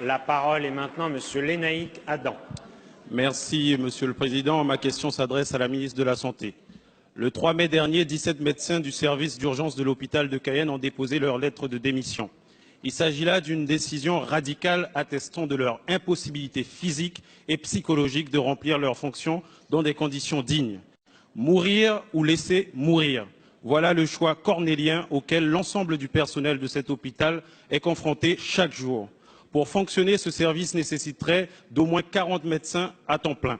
La parole est maintenant Monsieur Lénaïque Adam. Merci, Monsieur le Président. Ma question s'adresse à la ministre de la Santé. Le 3 mai dernier, 17 médecins du service d'urgence de l'hôpital de Cayenne ont déposé leur lettre de démission. Il s'agit là d'une décision radicale attestant de leur impossibilité physique et psychologique de remplir leurs fonctions dans des conditions dignes. Mourir ou laisser mourir. Voilà le choix cornélien auquel l'ensemble du personnel de cet hôpital est confronté chaque jour. Pour fonctionner, ce service nécessiterait d'au moins 40 médecins à temps plein.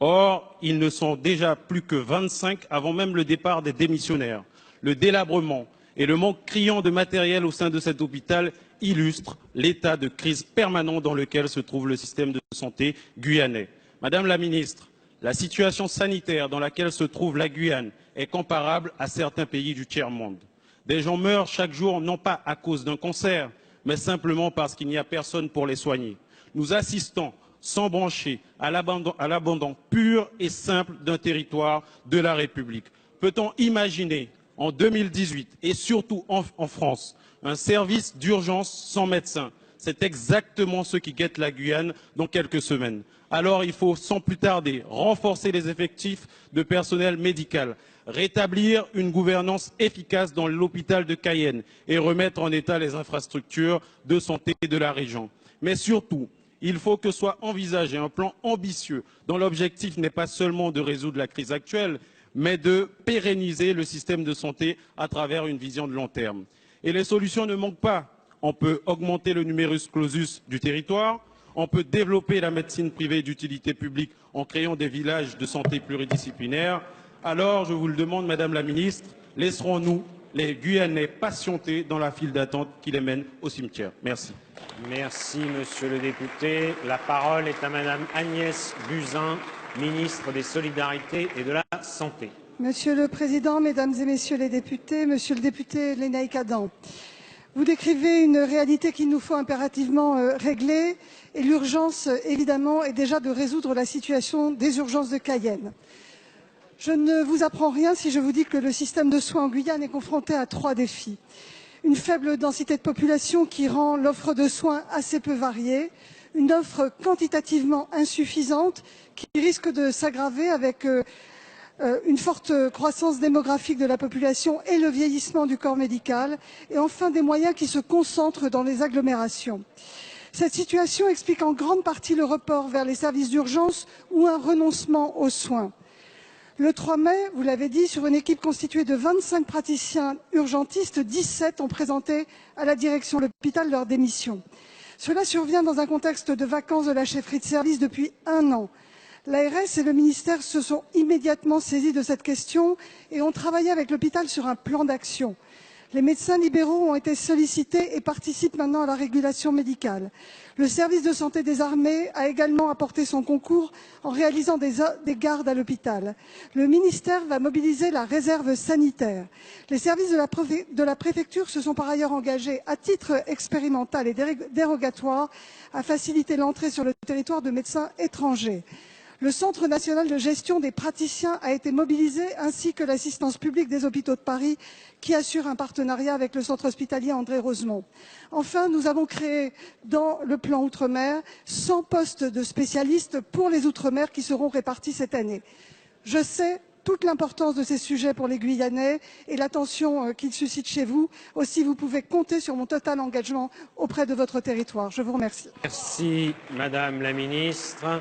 Or, ils ne sont déjà plus que 25 avant même le départ des démissionnaires. Le délabrement et le manque criant de matériel au sein de cet hôpital illustrent l'état de crise permanent dans lequel se trouve le système de santé guyanais. Madame la ministre, la situation sanitaire dans laquelle se trouve la Guyane est comparable à certains pays du tiers-monde. Des gens meurent chaque jour, non pas à cause d'un cancer, mais simplement parce qu'il n'y a personne pour les soigner. Nous assistons, sans broncher, à l'abandon pur et simple d'un territoire de la République. Peut-on imaginer, en 2018, et surtout en France, un service d'urgence sans médecin? C'est exactement ce qui guette la Guyane dans quelques semaines. Alors il faut sans plus tarder renforcer les effectifs de personnel médical, rétablir une gouvernance efficace dans l'hôpital de Cayenne et remettre en état les infrastructures de santé de la région. Mais surtout, il faut que soit envisagé un plan ambitieux dont l'objectif n'est pas seulement de résoudre la crise actuelle, mais de pérenniser le système de santé à travers une vision de long terme. Et les solutions ne manquent pas. On peut augmenter le numerus clausus du territoire, on peut développer la médecine privée d'utilité publique en créant des villages de santé pluridisciplinaires. Alors, je vous le demande, Madame la Ministre, laisserons-nous les Guyanais patienter dans la file d'attente qui les mène au cimetière? Merci. Merci, Monsieur le député. La parole est à Madame Agnès Buzyn, ministre des Solidarités et de la Santé. Monsieur le Président, Mesdames et Messieurs les députés, Monsieur le député Lénaïque Adam, vous décrivez une réalité qu'il nous faut impérativement régler et l'urgence, évidemment, est déjà de résoudre la situation des urgences de Cayenne. Je ne vous apprends rien si je vous dis que le système de soins en Guyane est confronté à 3 défis. Une faible densité de population qui rend l'offre de soins assez peu variée, une offre quantitativement insuffisante qui risque de s'aggraver avec une forte croissance démographique de la population et le vieillissement du corps médical, et enfin des moyens qui se concentrent dans les agglomérations. Cette situation explique en grande partie le report vers les services d'urgence ou un renoncement aux soins. Le 3 mai, vous l'avez dit, sur une équipe constituée de 25 praticiens urgentistes, 17 ont présenté à la direction de l'hôpital leur démission. Cela survient dans un contexte de vacances de la chefferie de service depuis 1 an. L'ARS et le ministère se sont immédiatement saisis de cette question et ont travaillé avec l'hôpital sur un plan d'action. Les médecins libéraux ont été sollicités et participent maintenant à la régulation médicale. Le service de santé des armées a également apporté son concours en réalisant des gardes à l'hôpital. Le ministère va mobiliser la réserve sanitaire. Les services de la préfecture se sont par ailleurs engagés à titre expérimental et dérogatoire à faciliter l'entrée sur le territoire de médecins étrangers. Le Centre national de gestion des praticiens a été mobilisé, ainsi que l'Assistance publique des hôpitaux de Paris, qui assure un partenariat avec le centre hospitalier André Rosemont. Enfin, nous avons créé dans le plan Outre-mer 100 postes de spécialistes pour les Outre-mer qui seront répartis cette année. Je sais toute l'importance de ces sujets pour les Guyanais et l'attention qu'ils suscitent chez vous. Aussi, vous pouvez compter sur mon total engagement auprès de votre territoire. Je vous remercie. Merci, Madame la Ministre.